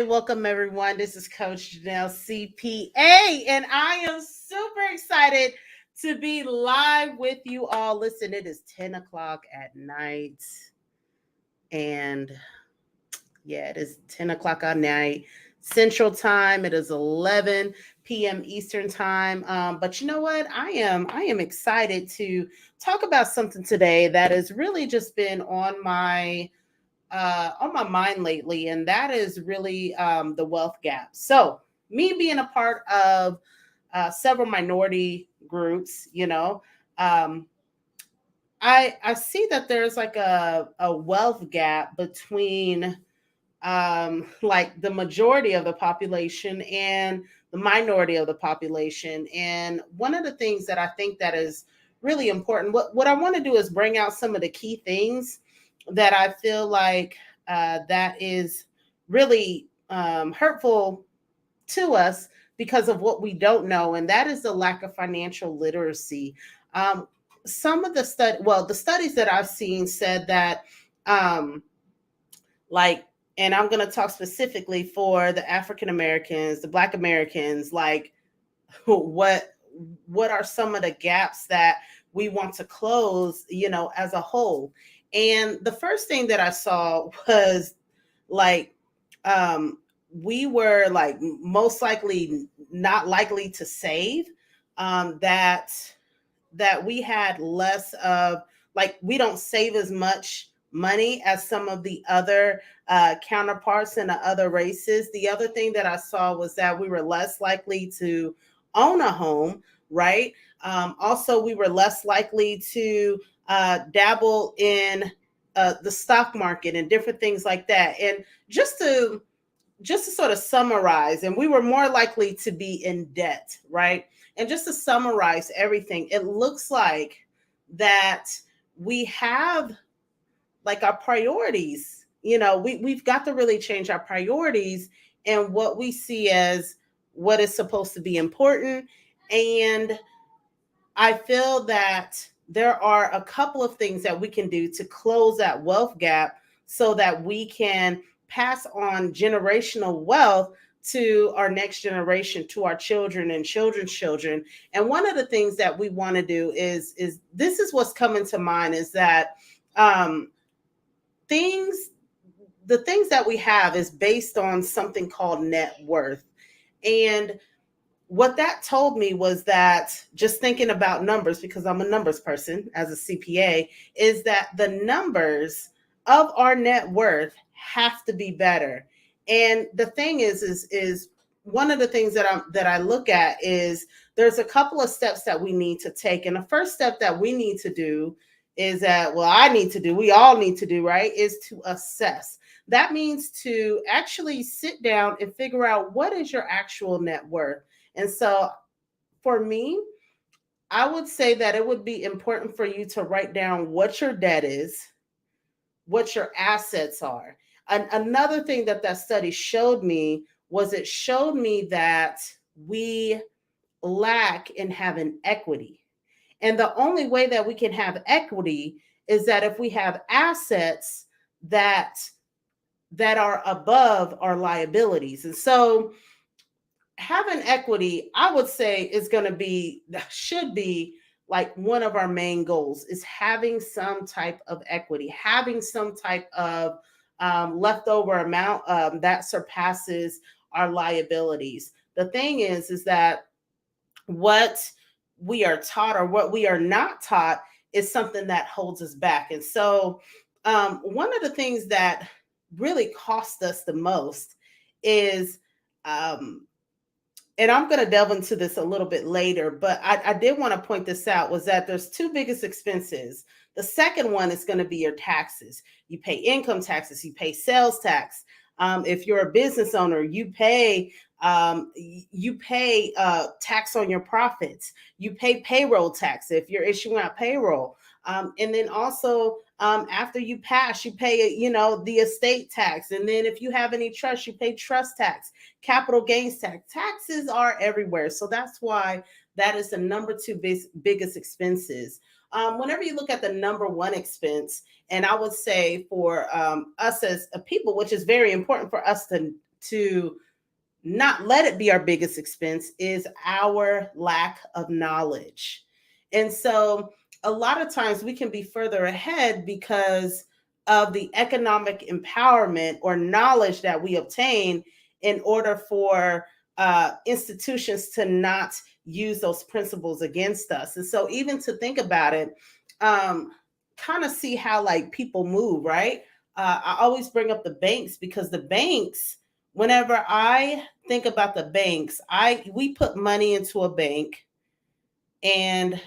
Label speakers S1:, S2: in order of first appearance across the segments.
S1: welcome everyone. This is Coach Janelle CPA, and I am super excited to be live with you all. Listen, it is 10 o'clock at night, and it is 10 o'clock at night Central Time. It is 11 p.m. Eastern Time. But you know what? I am excited to talk about something today that has really just been on my mind lately, and that is really the wealth gap. So, me being a part of several minority groups, um, I see that there's like a wealth gap between like the majority of the population and the minority of the population. And one of the things that I think that is really important, what I want to do is bring out some of the key things that I feel like that is really hurtful to us because of what we don't know, and that is the lack of financial literacy. Um, some of the studies that I've seen said that, um, like, and I'm going to talk specifically for the African Americans, the Black Americans, like what what are some of the gaps that we want to close, as a whole. And the first thing that I saw was like, we were like most likely not likely to save, that we had less of, like, we don't save as much money as some of the other counterparts in the other races. The other thing that I saw was that we were less likely to own a home, right? Also, we were less likely to dabble in the stock market and different things like that. And just to sort of summarize, and we were more likely to be in debt, right? And just to summarize everything, it looks like that we have like our priorities. We've got to really change our priorities and what we see as what is supposed to be important. And I feel that there are a couple of things that we can do to close that wealth gap so that we can pass on generational wealth to our next generation, to our children and children's children. And one of the things that we want to do is this is what's coming to mind, is that um, things the things that we have is based on something called net worth. And what that told me was that, just thinking about numbers, because I'm a numbers person as a CPA, is that the numbers of our net worth have to be better. And the thing is one of the things that I look at is there's a couple of steps that we need to take. And the first step that we need to do is that, well, we all need to do, right, is to assess. That means to actually sit down and figure out what is your actual net worth. And so for me, I would say that it would be important for you to write down what your debt is, what your assets are. Another thing that study showed me was, it showed me that we lack in having equity. And the only way that we can have equity is that if we have assets that are above our liabilities. And so having equity, I would say, should be like one of our main goals, is having some type of equity, having some type of leftover amount that surpasses our liabilities. The thing is that what we are taught or what we are not taught is something that holds us back. And so one of the things that really cost us the most is, and I'm going to delve into this a little bit later, but I did want to point this out, was that there's two biggest expenses. The second one is going to be your taxes. You pay income taxes, you pay sales tax. If you're a business owner, you pay tax on your profits. You pay payroll tax if you're issuing out payroll. And then also, after you pass, you pay, the estate tax. And then if you have any trust, you pay trust tax, capital gains tax. Taxes are everywhere. So that's why that is the number two biggest expenses. Whenever you look at the number one expense, and I would say for us as a people, which is very important for us to not let it be our biggest expense is our lack of knowledge. And so a lot of times we can be further ahead because of the economic empowerment or knowledge that we obtain in order for institutions to not use those principles against us. And so even to think about it, kind of see how like people move, right? I always bring up the banks because the banks, whenever I think about the banks, we put money into a bank, and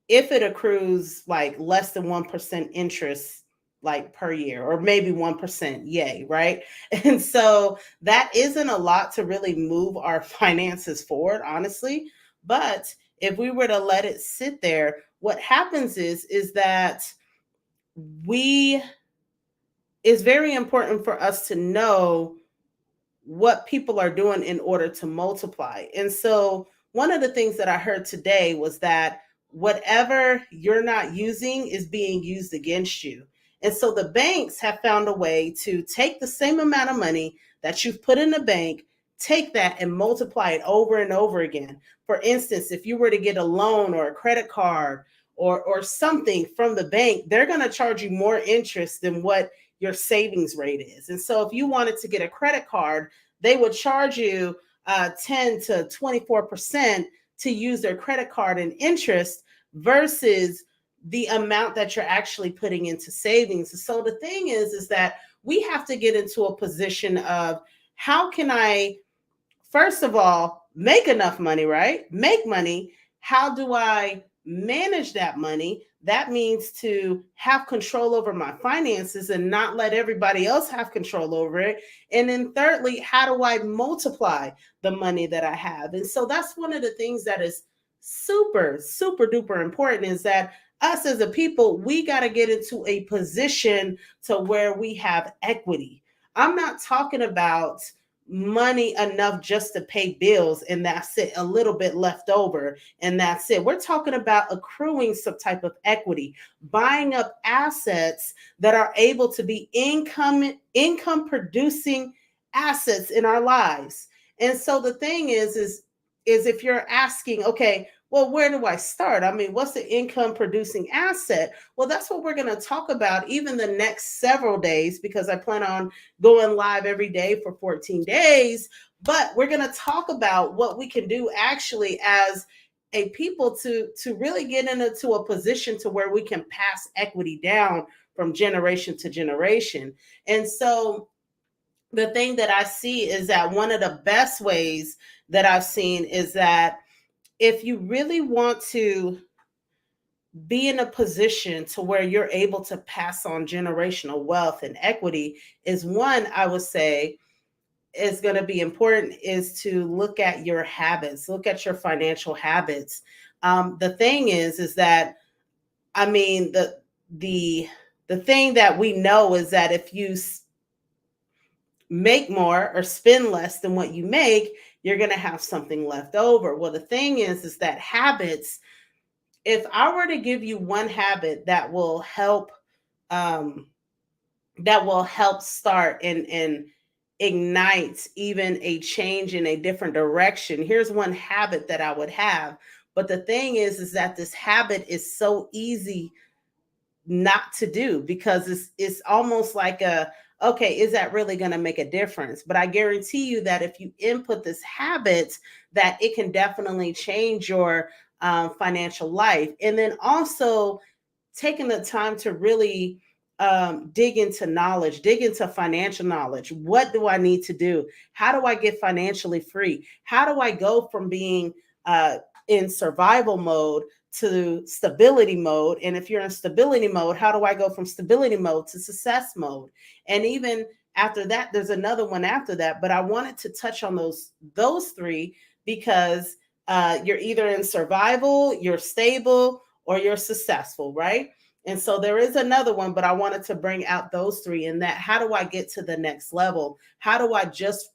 S1: if it accrues like less than 1% interest like per year, or maybe 1%, yay, right? And so that isn't a lot to really move our finances forward, honestly. But if we were to let it sit there, what happens is that we it's very important for us to know what people are doing in order to multiply. And so one of the things that I heard today was that whatever you're not using is being used against you. And so the banks have found a way to take the same amount of money that you've put in the bank, take that and multiply it over and over again. For instance, if you were to get a loan or a credit card or something from the bank, they're going to charge you more interest than what your savings rate is. And so if you wanted to get a credit card, they would charge you 10 to 24% to use their credit card in interest versus the amount that you're actually putting into savings. So the thing is that we have to get into a position of how can I, first of all, make enough money, right? Make money. How do I manage that money? That means to have control over my finances and not let everybody else have control over it. And then thirdly, how do I multiply the money that I have? And so that's one of the things that is super, super duper important, is that us as a people, we got to get into a position to where we have equity. I'm not talking about money enough just to pay bills and that's it, a little bit left over and that's it. We're talking about accruing some type of equity, buying up assets that are able to be income producing assets in our lives. And so the thing is if you're asking, okay, well, where do I start? I mean, what's the income producing asset? Well, that's what we're going to talk about even the next several days, because I plan on going live every day for 14 days. But we're going to talk about what we can do actually as a people to really get into a position to where we can pass equity down from generation to generation. And so the thing that I see is that one of the best ways that I've seen is that if you really want to be in a position to where you're able to pass on generational wealth and equity, is one, I would say, is going to be important, is to look at your habits, look at your financial habits. The thing is that, I mean, the thing that we know is that if you make more or spend less than what you make, you're going to have something left over. Well, the thing is that habits, if I were to give you one habit that will help start and ignite even a change in a different direction, here's one habit that I would have. But the thing is that this habit is so easy not to do, because it's almost like okay, is that really going to make a difference? But I guarantee you that if you input this habit, that it can definitely change your financial life. And then also taking the time to really dig into knowledge, dig into financial knowledge. What do I need to do? How do I get financially free? How do I go from being in survival mode to stability mode? And if you're in stability mode, how do I go from stability mode to success mode? And even after that, there's another one after that. But I wanted to touch on those three because you're either in survival, you're stable, or you're successful, right? And so there is another one, but I wanted to bring out those three, in that how do I get to the next level? How do I just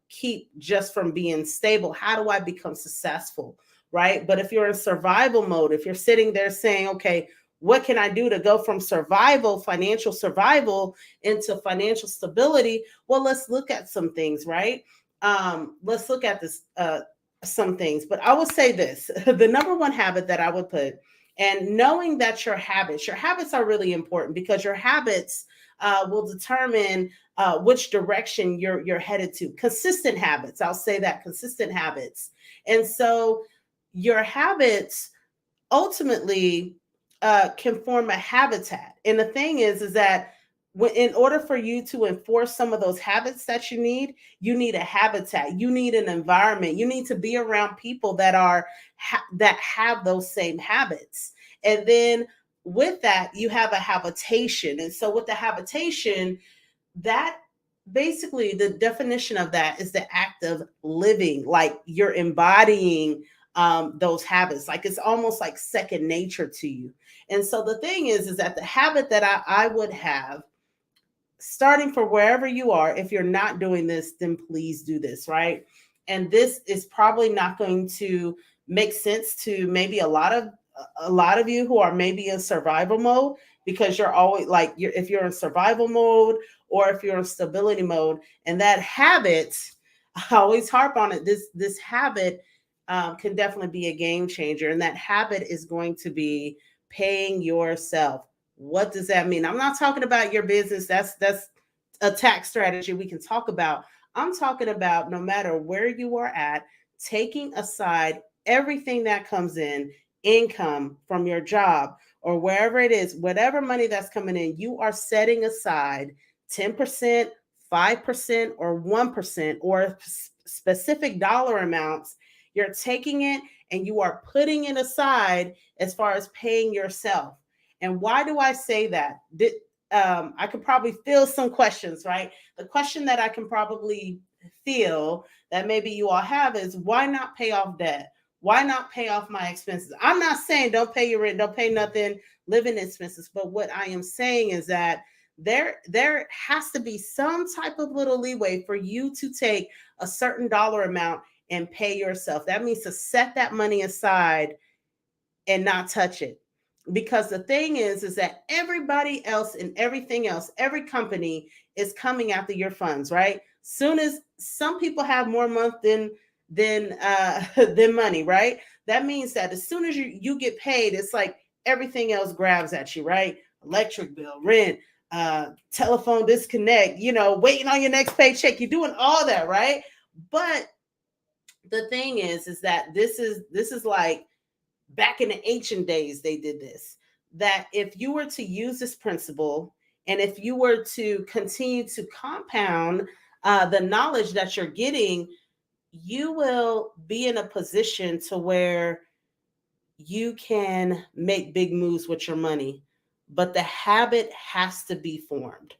S1: keep just from being stable? How do I become successful? Right? But if you're in survival mode, if you're sitting there saying, okay, What can I do to go from survival, financial survival, into financial stability? Well, let's look at some things, right? Let's look at this, some things. But I will say this: the number one habit that I would put, and knowing that your habits are really important, because your habits will determine which direction you're headed to. Consistent habits, I'll say that, consistent habits. And so your habits ultimately can form a habitat. And the thing is that in order for you to enforce some of those habits that you need a habitat, you need an environment, you need to be around people that that have those same habits. And then with that, you have a habitation. And so with the habitation, that basically, the definition of that is the act of living, like you're embodying those habits, like it's almost like second nature to you. And so the thing is that the habit that I would have, starting for wherever you are, if you're not doing this, then please do this, right? And this is probably not going to make sense to maybe a lot of you who are maybe in survival mode, because you're always like, if you're in survival mode, or if you're in stability mode, and that habit, I always harp on it, this habit can definitely be a game changer. And that habit is going to be paying yourself. What does that mean? I'm not talking about your business. That's a tax strategy we can talk about. I'm talking about, no matter where you are at, taking aside everything that comes in, income from your job or wherever it is, whatever money that's coming in, you are setting aside 10%, 5%, or 1%, or specific dollar amounts. You're taking it and you are putting it aside as far as paying yourself. And why do I say that? I could probably feel some questions, right? The question that I can probably feel that maybe you all have is, why not pay off debt? Why not pay off my expenses? I'm not saying don't pay your rent, don't pay nothing, living expenses. But what I am saying is that there has to be some type of little leeway for you to take a certain dollar amount and pay yourself. That means to set that money aside and not touch it. Because the thing is that everybody else and everything else, every company is coming after your funds, right? Soon as some people have more month than money, right? That means that as soon as you get paid, it's like everything else grabs at you, right? Electric bill, rent, telephone disconnect, waiting on your next paycheck. You're doing all that, right? But the thing is that this is like, back in the ancient days, they did this. That if you were to use this principle, and if you were to continue to compound the knowledge that you're getting, you will be in a position to where you can make big moves with your money. But the habit has to be formed.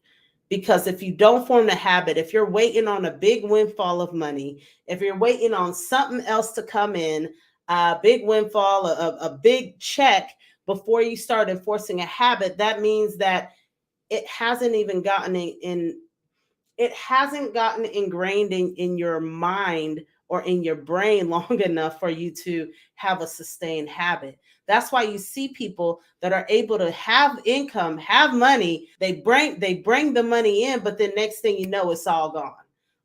S1: Because if you don't form the habit, if you're waiting on a big windfall of money, if you're waiting on something else to come in, a big windfall, a big check, before you start enforcing a habit, that means that it hasn't even gotten it hasn't gotten ingrained in your mind or in your brain long enough for you to have a sustained habit. That's why you see people that are able to have income, have money, they bring the money in, but then next thing you know, it's all gone.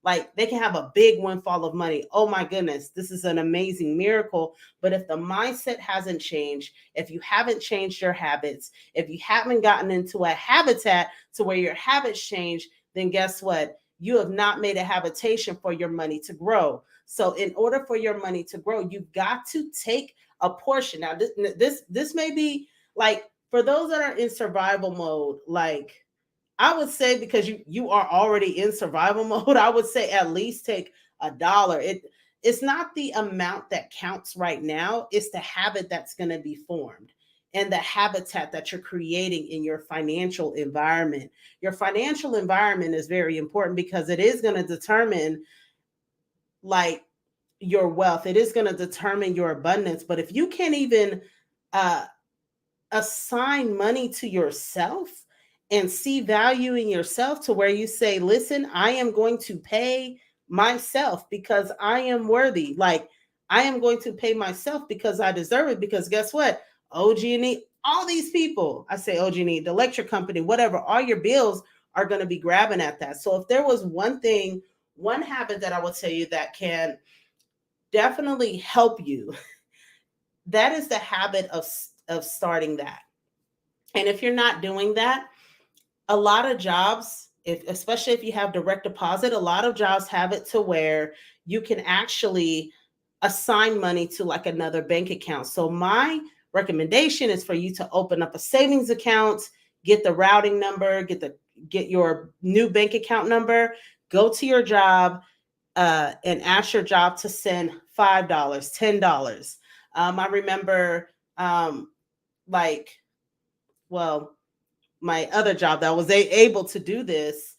S1: Like, they can have a big windfall of money. Oh my goodness, this is an amazing miracle. But if the mindset hasn't changed, if you haven't changed your habits, if you haven't gotten into a habitat to where your habits change, then guess what? You have not made a habitation for your money to grow. So in order for your money to grow, you've got to take a portion. Now, this may be like, for those that are in survival mode, like, I would say, because you are already in survival mode, I would say at least take $1. It's not the amount that counts right now, it's the habit that's going to be formed, and the habitat that you're creating in your financial environment. Your financial environment is very important, because it is going to determine, like, your wealth. It is going to determine your abundance. But if you can't even uh, assign money to yourself and see value in yourself, to where you say, listen, I am going to pay myself because I am worthy. Like, I am going to pay myself because I deserve it. Because guess what? OG&E, All these people, I say, oh, Jeanine, the electric company, whatever, all your bills are going to be grabbing at that. So if there was one thing, one habit that I would tell you that can definitely help you, that is the habit of starting that. And if you're not doing that, a lot of jobs, if especially if you have direct deposit, a lot of jobs have it to where you can actually assign money to like another bank account. So my recommendation is for you to open up a savings account, get the routing number, get your new bank account number, go to your job, and ask your job to send $5, $10. I remember, like, well, my other job that was able to do this,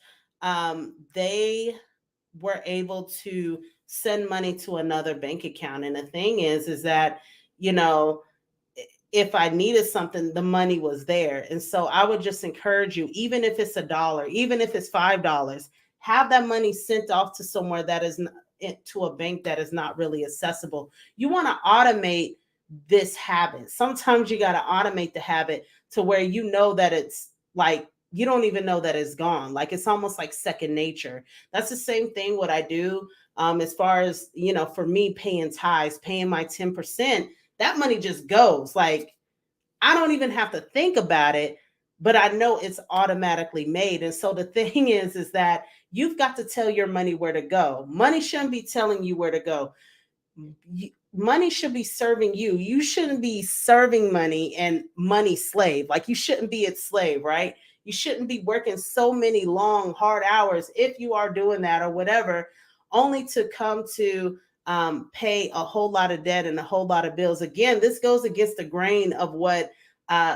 S1: they were able to send money to another bank account. And the thing is that, you know, if I needed something, the money was there. And so I would just encourage you, even if it's $1, even if it's $5, have that money sent off to somewhere that is not, to a bank that is not really accessible. You want to automate this habit. Sometimes you got to automate the habit to where you know that it's like you don't even know that it's gone. Like it's almost like second nature. That's the same thing what I do, as far as, you know, for me paying tithes, paying my 10%, that money just goes. Like I don't even have to think about it, but I know it's automatically made. And so the thing is that you've got to tell your money where to go. Money shouldn't be telling you where to go. Money should be serving you. You shouldn't be serving money and money slave. Like you shouldn't be its slave, right? You shouldn't be working so many long, hard hours if you are doing that or whatever, only to come to pay a whole lot of debt and a whole lot of bills. Again, this goes against the grain of what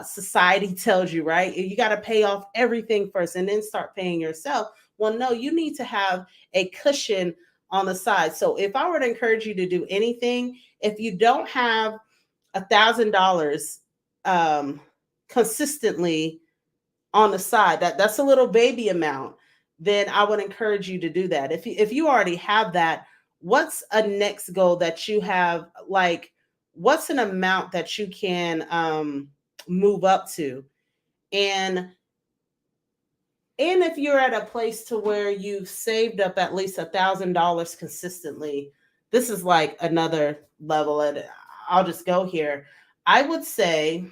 S1: society tells you, right? You got to pay off everything first and then start paying yourself. Well, no, you need to have a cushion on the side. So if I were to encourage you to do anything, if you don't have $1,000 consistently on the side, that's a little baby amount, then I would encourage you to do that. If you already have that, what's a next goal that you have? Like, what's an amount that you can move up to? And if you're at a place to where you've saved up at least $1,000 consistently, this is like another level. And I'll just go here. I would say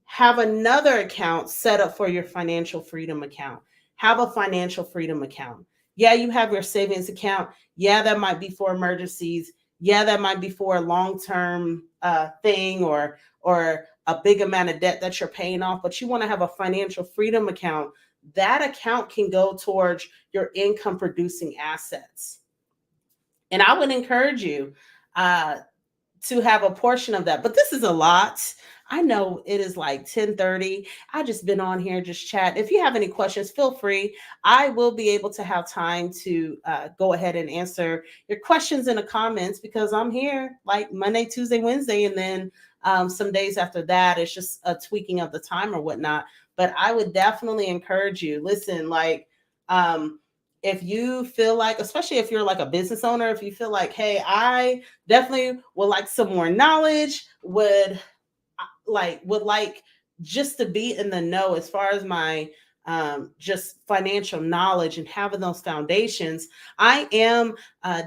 S1: have another account set up for your financial freedom account. Have a financial freedom account. Yeah, you have your savings account. Yeah, that might be for emergencies. Yeah, that might be for a long-term thing or a big amount of debt that you're paying off. But you want to have a financial freedom account. That account can go towards your income producing assets. And I would encourage you to have a portion of that. But this is a lot. I know it is like 10:30. I just been on here just chat. If you have any questions, feel free. I will be able to have time to go ahead and answer your questions in the comments because I'm here like Monday, Tuesday, Wednesday, and then some days after that, it's just a tweaking of the time or whatnot. But I would definitely encourage you. Listen, like, if you feel like, especially if you're like a business owner, if you feel like, hey, I definitely would like some more knowledge, would like just to be in the know as far as my just financial knowledge and having those foundations. I am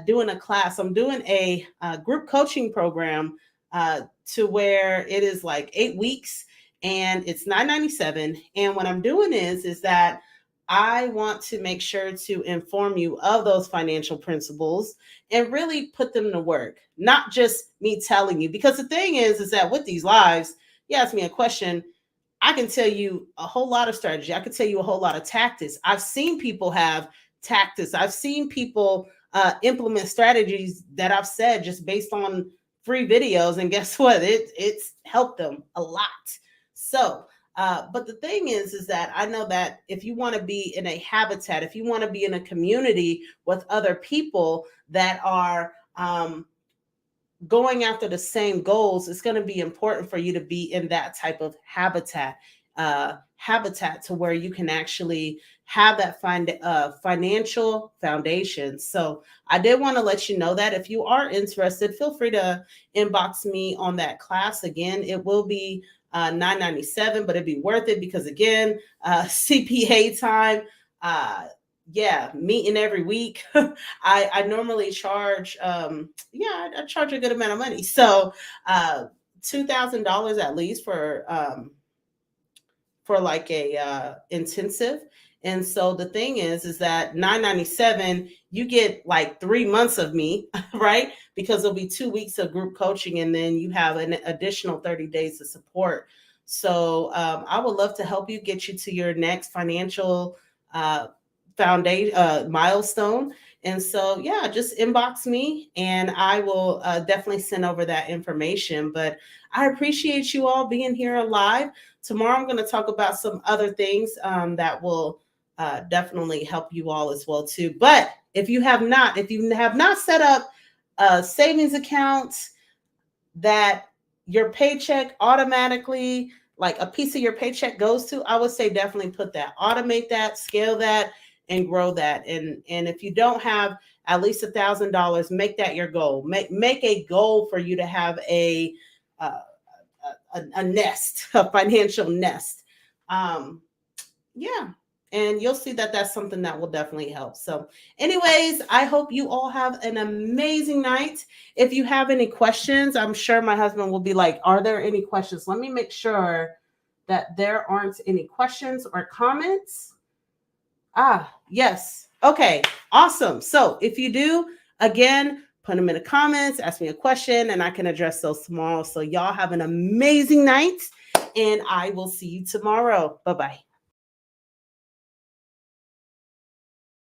S1: doing a class. I'm doing a group coaching program to where it is like 8 weeks and it's $9.97. And what I'm doing is that I want to make sure to inform you of those financial principles and really put them to work, not just me telling you. Because the thing is that with these lives, you ask me a question, I can tell you a whole lot of strategy. I can tell you a whole lot of tactics. I've seen people have tactics. I've seen people implement strategies that I've said just based on free videos. And guess what? It's helped them a lot. So, but the thing is that I know that if you want to be in a habitat, if you want to be in a community with other people that are going after the same goals, it's going to be important for you to be in that type of habitat to where you can actually have that financial foundation. So I did want to let you know that if you are interested, feel free to inbox me on that class. Again, it will be $9.97, but it'd be worth it because again, CPA time. Yeah, meeting every week. I normally charge, I charge a good amount of money. So $2,000 at least for like a intensive. And so the thing is that $9.97, you get like 3 months of me, right? Because it'll be 2 weeks of group coaching, and then you have an additional 30 days of support. So I would love to help you get you to your next financial foundation milestone. And so, yeah, just inbox me and I will definitely send over that information. But I appreciate you all being here live. Tomorrow, I'm going to talk about some other things that will definitely help you all as well too. But if you have not set up a savings account that your paycheck automatically, like a piece of your paycheck goes to, I would say definitely put that, automate that, scale that, and grow that. And if you don't have at least $1,000, make that your goal. Make a goal for you to have a nest, a financial nest. Yeah. And you'll see that that's something that will definitely help. So anyways, I hope you all have an amazing night. If you have any questions, I'm sure my husband will be like, are there any questions? Let me make sure that there aren't any questions or comments. Yes. Okay, awesome. So if you do, again, put them in the comments, ask me a question, and I can address those tomorrow. So y'all have an amazing night, and I will see you tomorrow. Bye-bye.